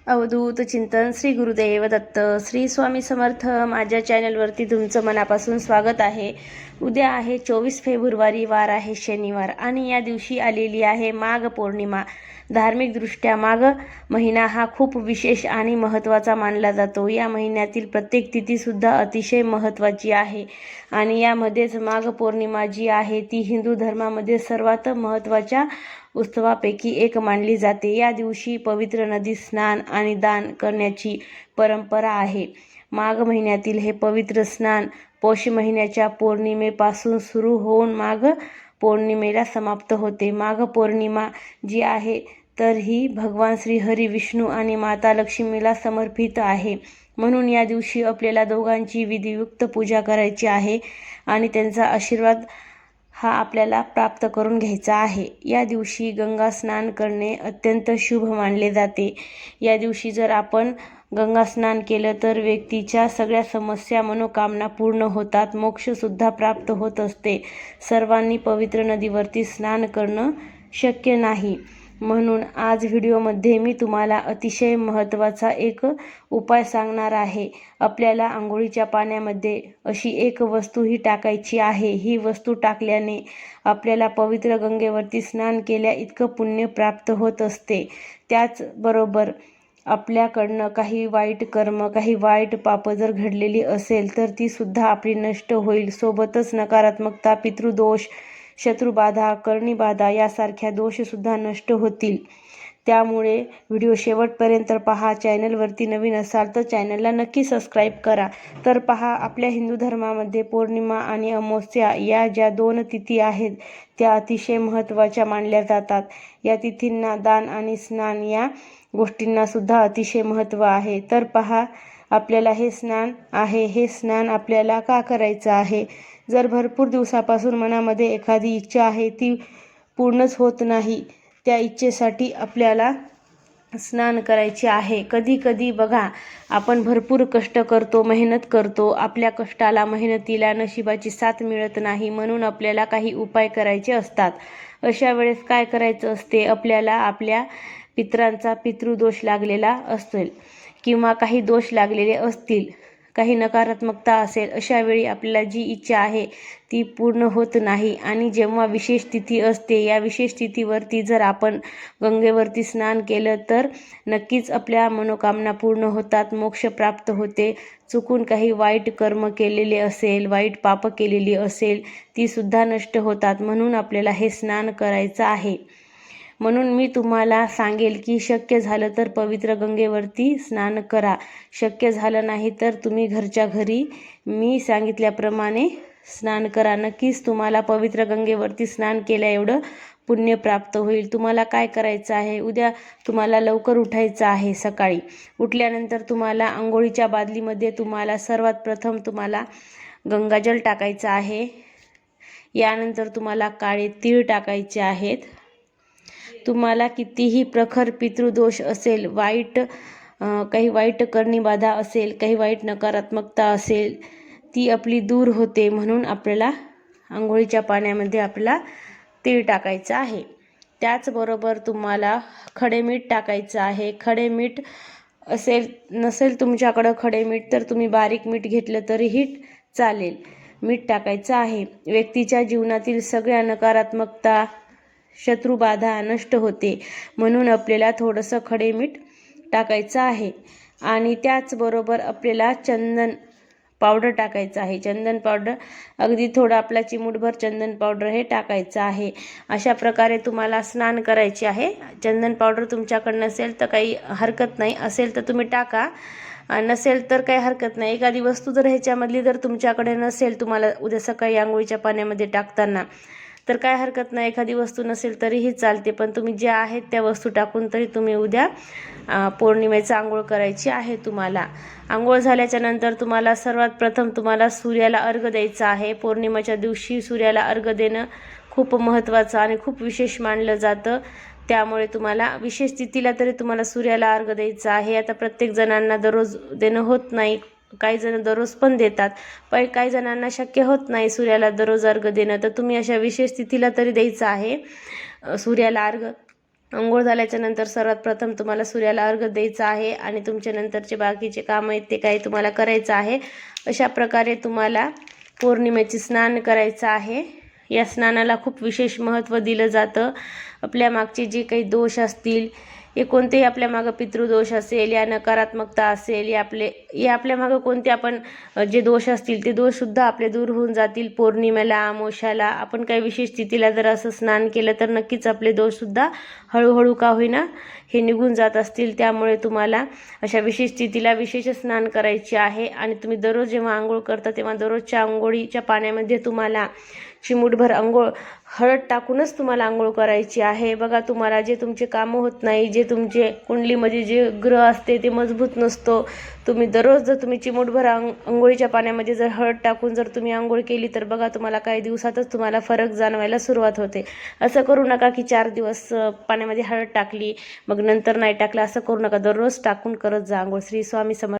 अवधूत चिंतन श्री गुरुदेव दत्त श्री स्वामी समर्थ। माझ्या चॅनलवरती तुमचं मनापासून स्वागत आहे। उद्या आहे 24 फेब्रुवारी, वार आहे शनिवार आणि या दिवशी आलेली आहे माघ पौर्णिमा। धार्मिकदृष्ट्या माघ महिना हा खूप विशेष आणि महत्त्वाचा मानला जातो। या महिन्यातील प्रत्येक तिथीसुद्धा अतिशय महत्त्वाची आहे आणि यामध्येच माघ पौर्णिमा जी आहे ती हिंदू धर्मामध्ये सर्वात महत्त्वाच्या उत्सवापैकी एक मानली जाते। या दिवशी पवित्र नदीत स्नान आणि दान करण्याची परंपरा आहे। माघ महिन्यातील हे पवित्र स्नान पौष महिन्याच्या पौर्णिमेपासून सुरू होऊन माघ पौर्णिमेला समाप्त होते। माघ पौर्णिमा जी आहे तर ही भगवान श्री हरी विष्णू आणि माता लक्ष्मीला समर्पित आहे। म्हणून या दिवशी आपल्याला दोघांची विधियुक्त पूजा करायची आहे आणि त्यांचा आशीर्वाद हा आपल्याला प्राप्त करून घ्यायचा आहे। या दिवशी गंगा स्नान करणे अत्यंत शुभ मानले जाते। या दिवशी जर आपण गंगा स्नान केलं तर व्यक्तीच्या सगळ्या समस्या मनोकामना पूर्ण होतात, मोक्षसुद्धा प्राप्त होत असते। सर्वांनी पवित्र नदीवरती स्नान करणं शक्य नाही, म्हणून आज व्हिडिओमध्ये मी तुम्हाला अतिशय महत्त्वाचा एक उपाय सांगणार आहे। आपल्याला आंघोळीच्या पाण्यामध्ये अशी एक वस्तूही टाकायची आहे। ही वस्तू टाकल्याने आपल्याला पवित्र गंगेवरती स्नान केल्या इतकं पुण्य प्राप्त होत असते। त्याचबरोबर आपल्याकडनं काही वाईट कर्म, काही वाईट पाप जर घडलेली असेल तर ती सुद्धा आपली नष्ट होईल। सोबतच नकारात्मकता, पितृदोष, शत्रुबाधा, कर्णीबाधा यासारख्या दोषसुद्धा नष्ट होतील। त्यामुळे व्हिडिओ शेवटपर्यंत पहा। चॅनलवरती नवीन असाल तर चॅनलला नक्की सबस्क्राईब करा। तर पहा, आपल्या हिंदू धर्मामध्ये पौर्णिमा आणि अमावस्या या ज्या दोन तिथी आहेत त्या अतिशय महत्त्वाच्या मानल्या जातात। या तिथींना दान आणि स्नान या गोष्टींना सुद्धा अतिशय महत्त्व आहे। तर पहा, आपल्याला हे स्नान आहे, हे स्नान आपल्याला का करायचं आहे? जर भरपूर दिवसापासून मनामध्ये एखादी इच्छा आहे ती पूर्णच होत नाही, त्या इच्छेसाठी आपल्याला स्नान करायचे आहे। कधी कधी बघा, आपण भरपूर कष्ट करतो, मेहनत करतो, आपल्या कष्टाला, मेहनतीला नशिबाची साथ मिळत नाही, म्हणून आपल्याला काही उपाय करायचे असतात। अशा वेळेस काय करायचं असते, आपल्याला आपल्या पितरांचा पितृदोष लागलेला असेल किंवा काही दोष लागलेले असतील, काही नकारात्मकता असेल, अशा वेळी आपल्याला जी इच्छा आहे ती पूर्ण होत नाही आणि जेव्हा विशेष तिथी असते, या विशेष तिथीवरती जर आपण गंगेवरती स्नान केलं तर नक्कीच आपल्या मनोकामना पूर्ण होतात, मोक्ष प्राप्त होते। चुकून काही वाईट कर्म केलेले असेल, वाईट पाप केलेली असेल ती सुद्धा नष्ट होतात। म्हणून आपल्याला हे स्नान करायचं आहे। म्हणून मी तुम्हाला सांगेल की शक्य झालं तर पवित्र गंगेवरती स्नान करा। शक्य झालं नाही तर तुम्ही घरच्या घरी मी सांगितल्याप्रमाणे स्नान करा। नक्कीच तुम्हाला पवित्र गंगेवरती स्नान केल्या एवढं पुण्य प्राप्त होईल। तुम्हाला काय करायचं आहे, उद्या तुम्हाला लवकर उठायचं आहे। सकाळी उठल्यानंतर तुम्हाला आंघोळीच्या बादलीमध्ये तुम्हाला सर्वात प्रथम तुम्हाला गंगाजल टाकायचं आहे। यानंतर तुम्हाला काळे तीळ टाकायचे आहेत। तुम्हाला कितीही प्रखर पितृदोष असेल, काही वाईट कर्णीबाधा असेल, काही वाईट नकारात्मकता असेल, ती आपली दूर होते। म्हणून आपल्याला आंघोळीच्या पाण्यामध्ये आपल्याला तीळ टाकायचं आहे। त्याचबरोबर तुम्हाला खडे मीठ टाकायचं आहे। खडे मीठ नसेल तुमच्याकडं खडे मीठ तर तुम्ही बारीक मीठ घेतलं तरीही चालेल, मीठ टाकायचं आहे। व्यक्तीच्या जीवनातील सगळ्या नकारात्मकता, शत्रुबाधा नष्ट होते, म्हणून आपल्याला थोडंसं खडे मीठ टाकायचं आहे। आणि त्याचबरोबर आपल्याला चंदन पावडर टाकायचं आहे। चंदन पावडर अगदी थोडं, आपला चिमूटभर चंदन पावडर हे टाकायचं आहे। अशा प्रकारे तुम्हाला स्नान करायचे आहे। चंदन पावडर तुमच्याकडे नसेल तर काही हरकत नाही, असेल तर तुम्ही टाका, नसेल तर काही हरकत नाही। एखादी वस्तू जर ह्याच्यामधली जर तुमच्याकडे नसेल, तुम्हाला उद्या सकाळी आंघोळीच्या पाण्यामध्ये टाकताना, तर काय हरकत नाही, एखादी वस्तू नसेल तरीही चालते, पण तुम्ही ज्या आहेत त्या वस्तू टाकून तरी तुम्ही उद्या पौर्णिमेचा आंघोळ करायची आहे। तुम्हाला आंघोळ झाल्याच्या नंतर तुम्हाला सर्वात प्रथम तुम्हाला सूर्याला अर्घ्य द्यायचा आहे। पौर्णिमेच्या दिवशी सूर्याला अर्घ्य देणं खूप महत्त्वाचं आणि खूप विशेष मानलं जातं। त्यामुळे तुम्हाला विशेष तिथीला तरी तुम्हाला सूर्याला अर्घ्य द्यायचं आहे। आता प्रत्येक जणांना दररोज देणं होत नाही, काही जण दररोज पण देतात, पण काही जणांना शक्य होत नाही सूर्याला दररोज अर्घ्य देणं, तर तुम्ही अशा विशेष तिथीला तरी द्यायचं आहे सूर्याला अर्घ्य। अंघोळ झाल्याच्या नंतर सर्वात प्रथम तुम्हाला सूर्याला अर्घ्य द्यायचा आहे आणि तुमच्या नंतरचे बाकीचे काम आहेत ते काही तुम्हाला करायचं आहे। अशा प्रकारे तुम्हाला पौर्णिमेचे स्नान करायचं आहे। या स्नानाला खूप विशेष महत्त्व दिलं जातं। आपल्या मागचे जे काही दोष असतील, हे कोणतेही आपल्या मागं पितृदोष असेल या नकारात्मकता असेल या आपल्या मागं कोणते आपण जे दोष असतील ते दोषसुद्धा आपले दूर होऊन जातील। पौर्णिमेला अमावस्याला आपण काही विशेष तिथीला जर असं स्नान केलं तर नक्कीच आपले दोषसुद्धा हळूहळू का होईना हे निघून जात असतील। त्यामुळे तुम्हाला अशा विशेष तिथीला विशेष स्नान करायचे आहे। आणि तुम्ही दररोज जेव्हा आंघोळ करता तेव्हा दररोजच्या आंघोळीच्या पाण्यामध्ये तुम्हाला चिमूटभर हळद टाकूनच तुम्हाला आंघोळ करायची आहे। बघा, तुम्हाला जे तुमचे कामं होत नाही, जे तुमचे कुंडलीमध्ये जे ग्रह असते ते मजबूत नसतो, तुम्ही दररोज जर तुम्ही चिमूटभर आंघोळीच्या पाण्यामध्ये जर हळद टाकून जर तुम्ही आंघोळ केली तर बघा तुम्हाला काही दिवसातच तुम्हाला फरक जाणवायला सुरुवात होते। असं करू नका की 4 दिवस पाण्यामध्ये हळद टाकली मग नंतर नाही टाकलं, असं करू नका। दररोज टाकून करत जा आंघोळ। श्री स्वामी समर्थ।